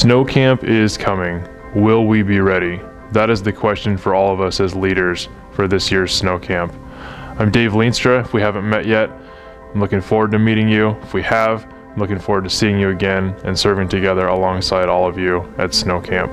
Snow Camp is coming. Will we be ready? That is the question for all of us as leaders for this year's Snow Camp. I'm Dave Leenstra. If we haven't met yet, I'm looking forward to meeting you. If we have, I'm looking forward to seeing you again and serving together alongside all of you at Snow Camp.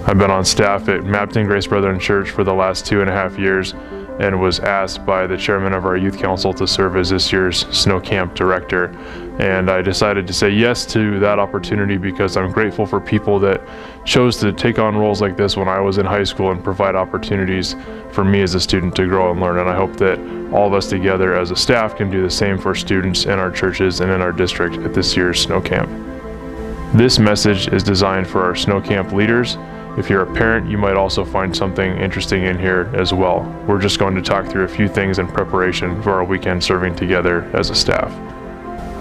I've been on staff at Mapton Grace Brethren Church for the last 2.5 years and was asked by the chairman of our youth council to serve as this year's Snow Camp director. And I decided to say yes to that opportunity because I'm grateful for people that chose to take on roles like this when I was in high school and provide opportunities for me as a student to grow and learn. And I hope that all of us together as a staff can do the same for students in our churches and in our district at this year's Snow Camp. This message is designed for our Snow Camp leaders. If you're a parent, you might also find something interesting in here as well. We're just going to talk through a few things in preparation for our weekend serving together as a staff.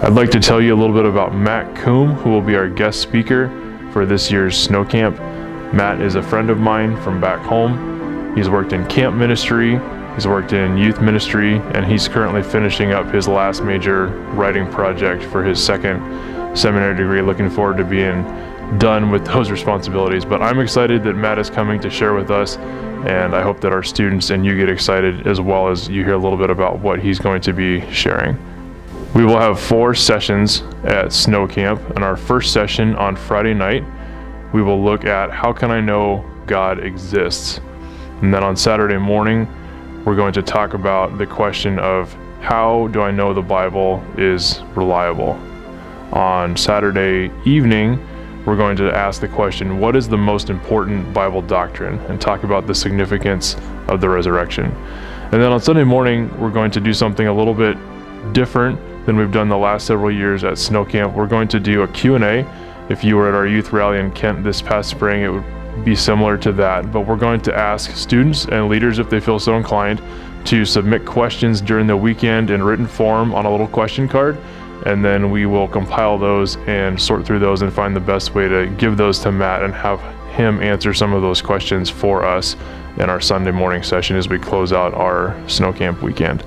I'd like to tell you a little bit about Matt Coombe, who will be our guest speaker for this year's Snow Camp. Matt is a friend of mine from back home. He's worked in camp ministry, he's worked in youth ministry, and he's currently finishing up his last major writing project for his second seminary degree. Looking forward to being done with those responsibilities. But I'm excited that Matt is coming to share with us, and I hope that our students and you get excited as well as you hear a little bit about what he's going to be sharing. We will have 4 sessions at Snow Camp. In our first session on Friday night, we will look at how can I know God exists? And then on Saturday morning, we're going to talk about the question of how do I know the Bible is reliable? On Saturday evening, we're going to ask the question, what is the most important Bible doctrine? And talk about the significance of the resurrection. And then on Sunday morning, we're going to do something a little bit different than we've done the last several years at Snow Camp. We're going to do a Q&A. If you were at our youth rally in Kent this past spring, it would be similar to that. But we're going to ask students and leaders, if they feel so inclined, to submit questions during the weekend in written form on a little question card. And then we will compile those and sort through those and find the best way to give those to Matt and have him answer some of those questions for us in our Sunday morning session as we close out our Snow Camp weekend.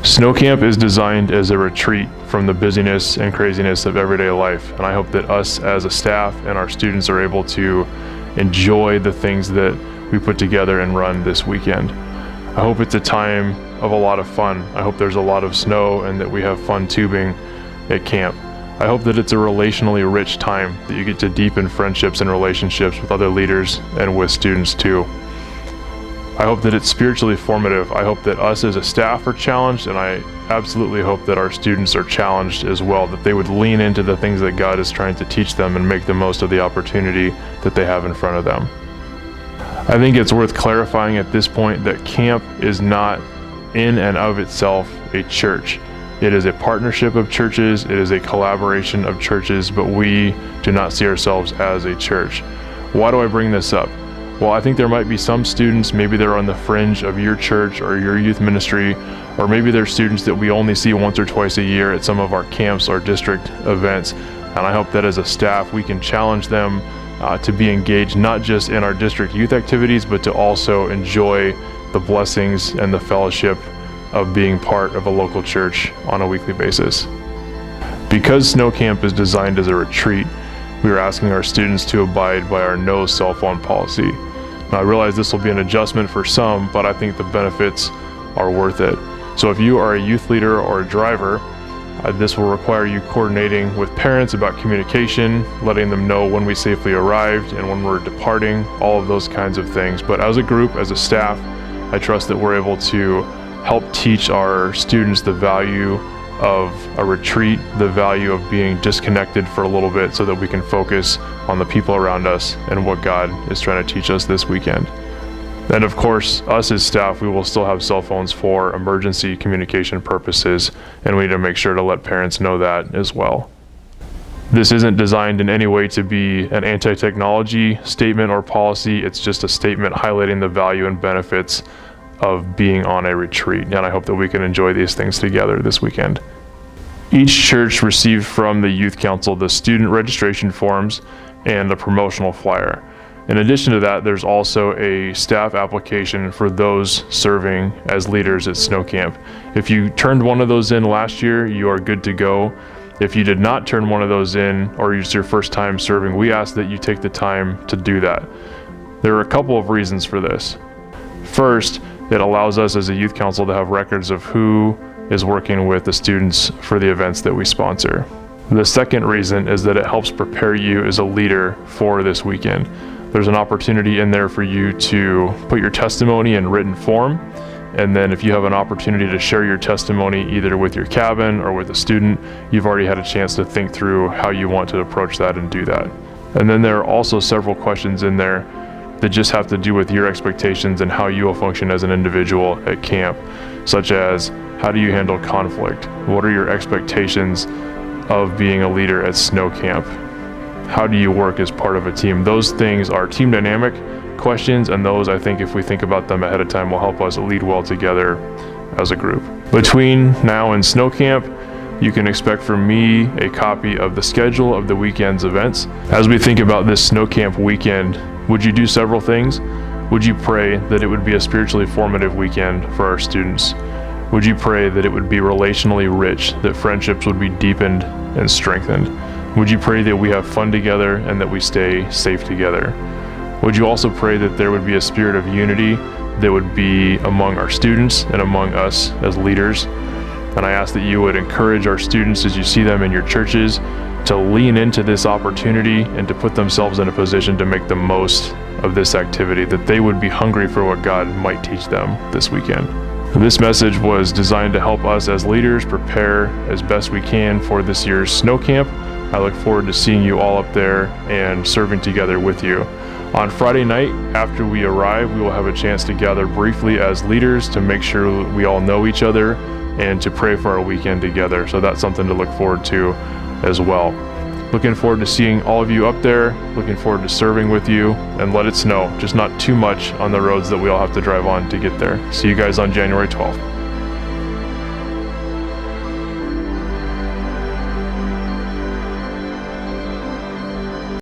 Snow Camp is designed as a retreat from the busyness and craziness of everyday life, and I hope that us as a staff and our students are able to enjoy the things that we put together and run this weekend. I hope it's a time of a lot of fun. I hope there's a lot of snow and that we have fun tubing at camp. I hope that it's a relationally rich time, that you get to deepen friendships and relationships with other leaders and with students too. I hope that it's spiritually formative. I hope that us as a staff are challenged, and I absolutely hope that our students are challenged as well, that they would lean into the things that God is trying to teach them and make the most of the opportunity that they have in front of them. I think it's worth clarifying at this point that camp is not in and of itself a church. It is a partnership of churches, it is a collaboration of churches, but we do not see ourselves as a church. Why do I bring this up? Well, I think there might be some students, maybe they're on the fringe of your church or your youth ministry, or maybe they're students that we only see once or twice a year at some of our camps or district events. And I hope that as a staff, we can challenge them to be engaged not just in our district youth activities, but to also enjoy the blessings and the fellowship of being part of a local church on a weekly basis. Because Snow Camp is designed as a retreat, we are asking our students to abide by our no cell phone policy. Now, I realize this will be an adjustment for some, but I think the benefits are worth it. So if you are a youth leader or a driver, this will require you coordinating with parents about communication, letting them know when we safely arrived and when we're departing, all of those kinds of things. But as a group, as a staff, I trust that we're able to help teach our students the value of a retreat, the value of being disconnected for a little bit so that we can focus on the people around us and what God is trying to teach us this weekend. And of course, us as staff, we will still have cell phones for emergency communication purposes, and we need to make sure to let parents know that as well. This isn't designed in any way to be an anti-technology statement or policy. It's just a statement highlighting the value and benefits of being on a retreat, and I hope that we can enjoy these things together this weekend. Each church received from the Youth Council the student registration forms and the promotional flyer. In addition to that, there's also a staff application for those serving as leaders at Snow Camp. If you turned one of those in last year, you are good to go. If you did not turn one of those in, or it's your first time serving, we ask that you take the time to do that. There are a couple of reasons for this. First, it allows us as a youth council to have records of who is working with the students for the events that we sponsor. The second reason is that it helps prepare you as a leader for this weekend. There's an opportunity in there for you to put your testimony in written form, and then if you have an opportunity to share your testimony either with your cabin or with a student, you've already had a chance to think through how you want to approach that and do that. And then there are also several questions in there that just have to do with your expectations and how you will function as an individual at camp, such as how do you handle conflict? What are your expectations of being a leader at Sno-Camp? How do you work as part of a team? Those things are team dynamic questions, and those, I think, if we think about them ahead of time, will help us lead well together as a group. Between now and Sno-Camp, you can expect from me a copy of the schedule of the weekend's events. As we think about this Sno-Camp weekend, would you do several things? Would you pray that it would be a spiritually formative weekend for our students? Would you pray that it would be relationally rich, that friendships would be deepened and strengthened? Would you pray that we have fun together and that we stay safe together? Would you also pray that there would be a spirit of unity that would be among our students and among us as leaders? And I ask that you would encourage our students as you see them in your churches to lean into this opportunity and to put themselves in a position to make the most of this activity, that they would be hungry for what God might teach them this weekend. This message was designed to help us as leaders prepare as best we can for this year's Sno-Camp. I look forward to seeing you all up there and serving together with you. On Friday night, after we arrive, we will have a chance to gather briefly as leaders to make sure we all know each other and to pray for our weekend together. So that's something to look forward to as well. Looking forward to seeing all of you up there, looking forward to serving with you, and let it snow, just not too much on the roads that we all have to drive on to get there. See you guys on January 12th.